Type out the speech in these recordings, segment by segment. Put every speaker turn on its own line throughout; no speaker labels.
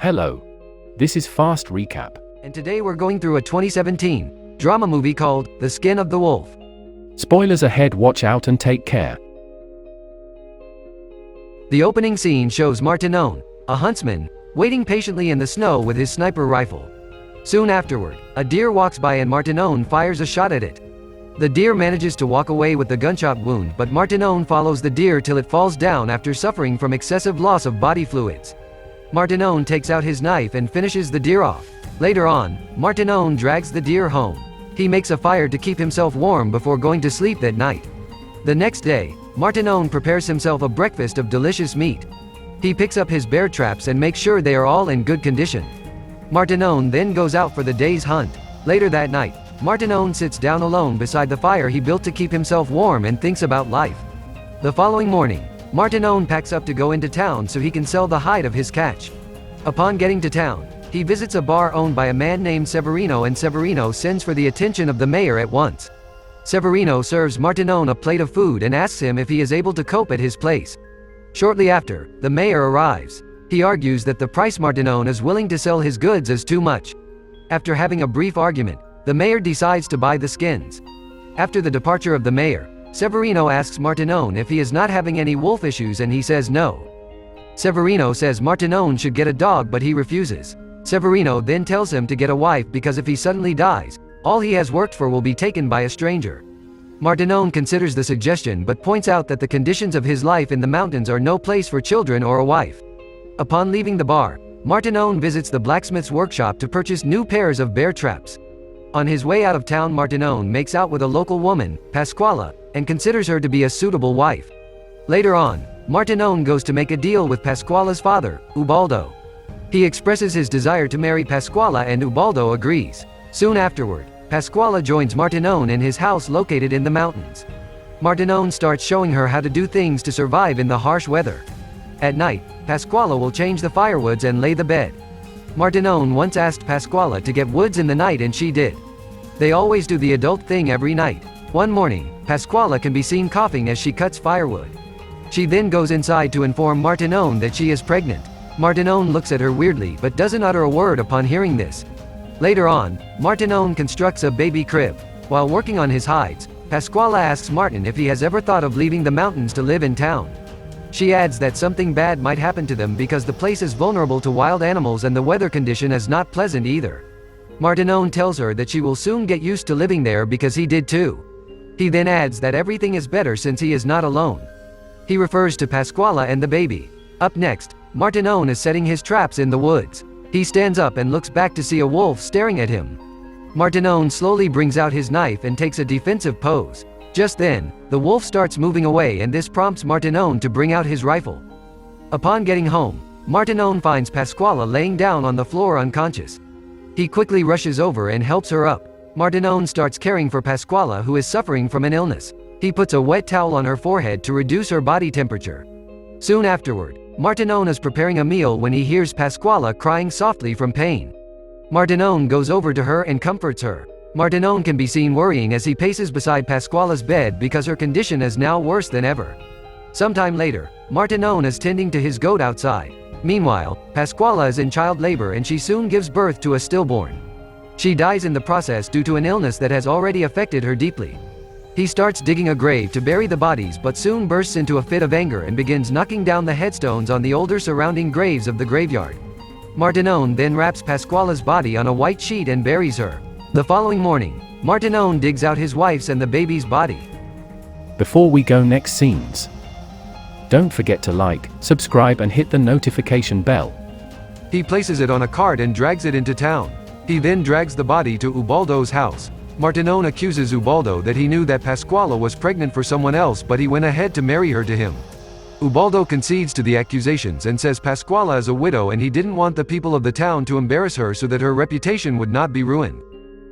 Hello. This is Fast Recap.
And today we're going through a 2017 drama movie called The Skin of the Wolf.
Spoilers ahead, watch out and take care.
The opening scene shows Martinon, a huntsman, waiting patiently in the snow with his sniper rifle. Soon afterward, a deer walks by and Martinon fires a shot at it. The deer manages to walk away with the gunshot wound, but Martinon follows the deer till it falls down after suffering from excessive loss of body fluids. Martinon takes out his knife and finishes the deer off. Later on, Martinon drags the deer home. He makes a fire to keep himself warm before going to sleep that night. The next day, Martinon prepares himself a breakfast of delicious meat. He picks up his bear traps and makes sure they are all in good condition. Martinon then goes out for the day's hunt. Later that night, Martinon sits down alone beside the fire he built to keep himself warm and thinks about life. The following morning, Martinon packs up to go into town so he can sell the hide of his catch. Upon getting to town, he visits a bar owned by a man named Severino, and Severino sends for the attention of the mayor at once. Severino serves Martinon a plate of food and asks him if he is able to cope at his place. Shortly after, the mayor arrives. He argues that the price Martinon is willing to sell his goods is too much. After having a brief argument, the mayor decides to buy the skins. After the departure of the mayor, Severino asks Martinon if he is not having any wolf issues, and he says no. Severino says Martinon should get a dog, but he refuses. Severino then tells him to get a wife because if he suddenly dies, all he has worked for will be taken by a stranger. Martinon considers the suggestion but points out that the conditions of his life in the mountains are no place for children or a wife. Upon leaving the bar, Martinon visits the blacksmith's workshop to purchase new pairs of bear traps. On his way out of town, Martinon makes out with a local woman, Pasquala, and considers her to be a suitable wife. Later on, Martinon goes to make a deal with Pasquala's father, Ubaldo. He expresses his desire to marry Pasquala and Ubaldo agrees. Soon afterward, Pasquala joins Martinon in his house located in the mountains. Martinon starts showing her how to do things to survive in the harsh weather. At night, Pasquala will change the firewoods and lay the bed. Martinon once asked Pasquala to get woods in the night and she did. They always do the adult thing every night. One morning, Pasquala can be seen coughing as she cuts firewood. She then goes inside to inform Martinon that she is pregnant. Martinon looks at her weirdly but doesn't utter a word upon hearing this. Later on, Martinon constructs a baby crib. While working on his hides, Pasquala asks Martin if he has ever thought of leaving the mountains to live in town. She adds that something bad might happen to them because the place is vulnerable to wild animals and the weather condition is not pleasant either. Martinon tells her that she will soon get used to living there because he did too. He then adds that everything is better since he is not alone. He refers to Pasquala and the baby. Up next, Martinon is setting his traps in the woods. He stands up and looks back to see a wolf staring at him. Martinon slowly brings out his knife and takes a defensive pose. Just then, the wolf starts moving away and this prompts Martinon to bring out his rifle. Upon getting home, Martinon finds Pasquala laying down on the floor unconscious. He quickly rushes over and helps her up. Martinon starts caring for Pasquala, who is suffering from an illness. He puts a wet towel on her forehead to reduce her body temperature. Soon afterward, Martinon is preparing a meal when he hears Pasquala crying softly from pain. Martinon goes over to her and comforts her. Martinon can be seen worrying as he paces beside Pasquala's bed because her condition is now worse than ever. Sometime later, Martinon is tending to his goat outside. Meanwhile, Pasquala is in child labor and she soon gives birth to a stillborn. She dies in the process due to an illness that has already affected her deeply. He starts digging a grave to bury the bodies but soon bursts into a fit of anger and begins knocking down the headstones on the older surrounding graves of the graveyard. Martinon then wraps Pasquala's body on a white sheet and buries her. The following morning, Martinon digs out his wife's and the baby's body.
Before we go next scenes, don't forget to like, subscribe and hit the notification bell.
He places it on a cart and drags it into town. He then drags the body to Ubaldo's house. Martinon accuses Ubaldo that he knew that Pasquala was pregnant for someone else, but he went ahead to marry her to him. Ubaldo concedes to the accusations and says Pasquala is a widow and he didn't want the people of the town to embarrass her so that her reputation would not be ruined.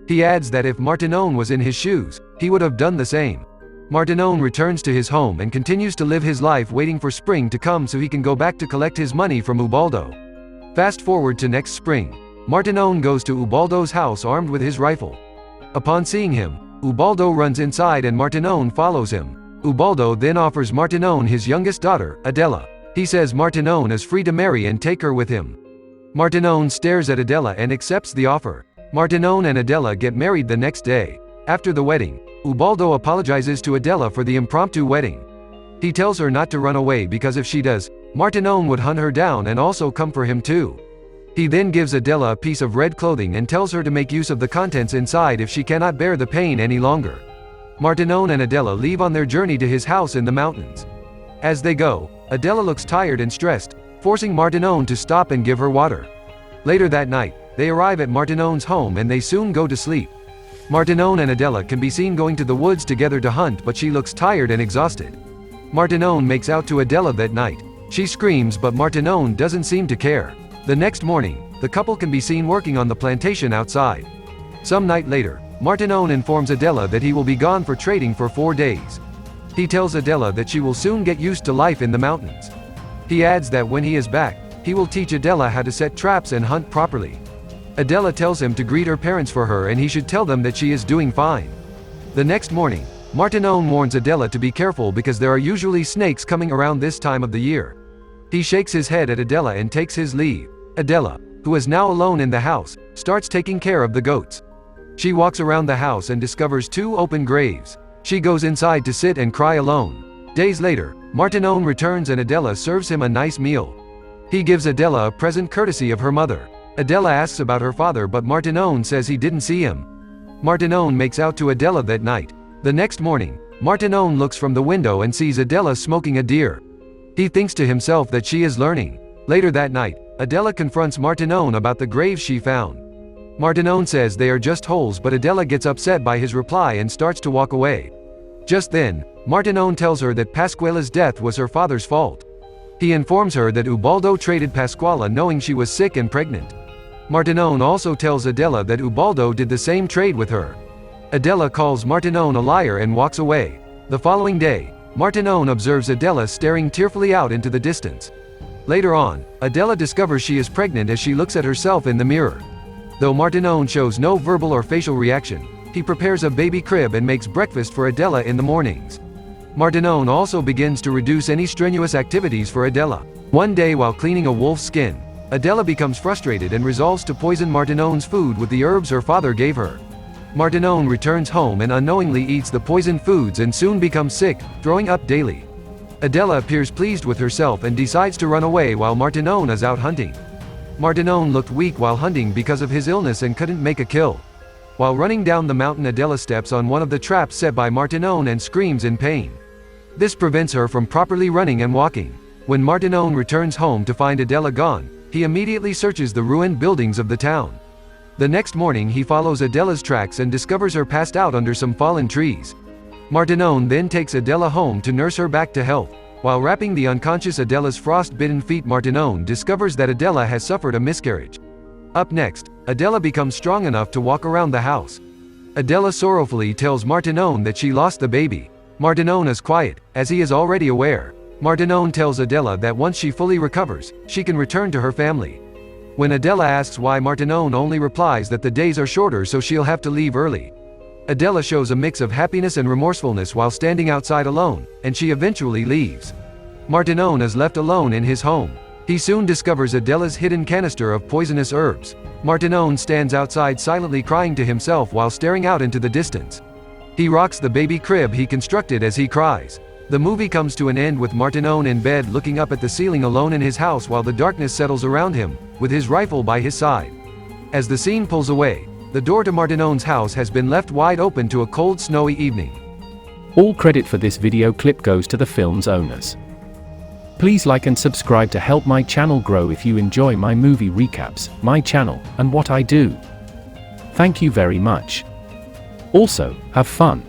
He adds that if Martinon was in his shoes, he would have done the same. Martinon returns to his home and continues to live his life waiting for spring to come so he can go back to collect his money from Ubaldo. Fast forward to next spring. Martinon goes to Ubaldo's house armed with his rifle. Upon seeing him, Ubaldo runs inside and Martinon follows him. Ubaldo then offers Martinon his youngest daughter, Adela. He says Martinon is free to marry and take her with him. Martinone stares at Adela and accepts the offer. Martinone and Adela get married the next day. After the wedding, Ubaldo apologizes to Adela for the impromptu wedding. He tells her not to run away because if she does, Martinone would hunt her down and also come for him too. He then gives Adela a piece of red clothing and tells her to make use of the contents inside if she cannot bear the pain any longer. Martinone and Adela leave on their journey to his house in the mountains. As they go, Adela looks tired and stressed, forcing Martinone to stop and give her water. Later that night, they arrive at Martinone's home and they soon go to sleep. Martinone and Adela can be seen going to the woods together to hunt, but she looks tired and exhausted. Martinone makes out to Adela that night. She screams, but Martinone doesn't seem to care. The next morning, the couple can be seen working on the plantation outside. Some night later, Martinone informs Adela that he will be gone for trading for 4 days. He tells Adela that she will soon get used to life in the mountains. He adds that when he is back, he will teach Adela how to set traps and hunt properly. Adela tells him to greet her parents for her and he should tell them that she is doing fine. The next morning, Martinone warns Adela to be careful because there are usually snakes coming around this time of the year. He shakes his head at Adela and takes his leave. Adela, who is now alone in the house, starts taking care of the goats. She walks around the house and discovers 2 open graves. She goes inside to sit and cry alone. Days later, Martinone returns and Adela serves him a nice meal. He gives Adela a present courtesy of her mother. Adela asks about her father, but Martinone says he didn't see him. Martinone makes out to Adela that night. The next morning, Martinone looks from the window and sees Adela smoking a deer. He thinks to himself that she is learning. Later that night, Adela confronts Martinone about the graves she found. Martinone says they are just holes, but Adela gets upset by his reply and starts to walk away. Just then, Martinone tells her that Pasquale's death was her father's fault. He informs her that Ubaldo traded Pasquale knowing she was sick and pregnant. Martinone also tells Adela that Ubaldo did the same trade with her. Adela calls Martinone a liar and walks away. The following day, Martinone observes Adela staring tearfully out into the distance. Later on, Adela discovers she is pregnant as she looks at herself in the mirror. Though Martinone shows no verbal or facial reaction, he prepares a baby crib and makes breakfast for Adela in the mornings. Martinone also begins to reduce any strenuous activities for Adela. One day while cleaning a wolf's skin, Adela becomes frustrated and resolves to poison Martinone's food with the herbs her father gave her. Martinone returns home and unknowingly eats the poisoned foods and soon becomes sick, throwing up daily. Adela appears pleased with herself and decides to run away while Martinone is out hunting. Martinone looked weak while hunting because of his illness and couldn't make a kill. While running down the mountain, Adela steps on one of the traps set by Martinone and screams in pain. This prevents her from properly running and walking. When Martinone returns home to find Adela gone, he immediately searches the ruined buildings of the town. The next morning he follows Adela's tracks and discovers her passed out under some fallen trees. Martinone then takes Adela home to nurse her back to health. While wrapping the unconscious Adela's frost-bitten feet, Martinone discovers that Adela has suffered a miscarriage. Up next, Adela becomes strong enough to walk around the house. Adela sorrowfully tells Martinone that she lost the baby. Martinone is quiet, as he is already aware. Martinone tells Adela that once she fully recovers, she can return to her family. When Adela asks why, Martinone only replies that the days are shorter so she'll have to leave early. Adela shows a mix of happiness and remorsefulness while standing outside alone, and she eventually leaves. Martinone is left alone in his home. He soon discovers Adela's hidden canister of poisonous herbs. Martinone stands outside silently crying to himself while staring out into the distance. He rocks the baby crib he constructed as he cries. The movie comes to an end with Martinone in bed looking up at the ceiling alone in his house while the darkness settles around him, with his rifle by his side. As the scene pulls away, the door to Martinone's house has been left wide open to a cold, snowy evening.
All credit for this video clip goes to the film's owners. Please like and subscribe to help my channel grow if you enjoy my movie recaps, my channel, and what I do. Thank you very much. Also, have fun.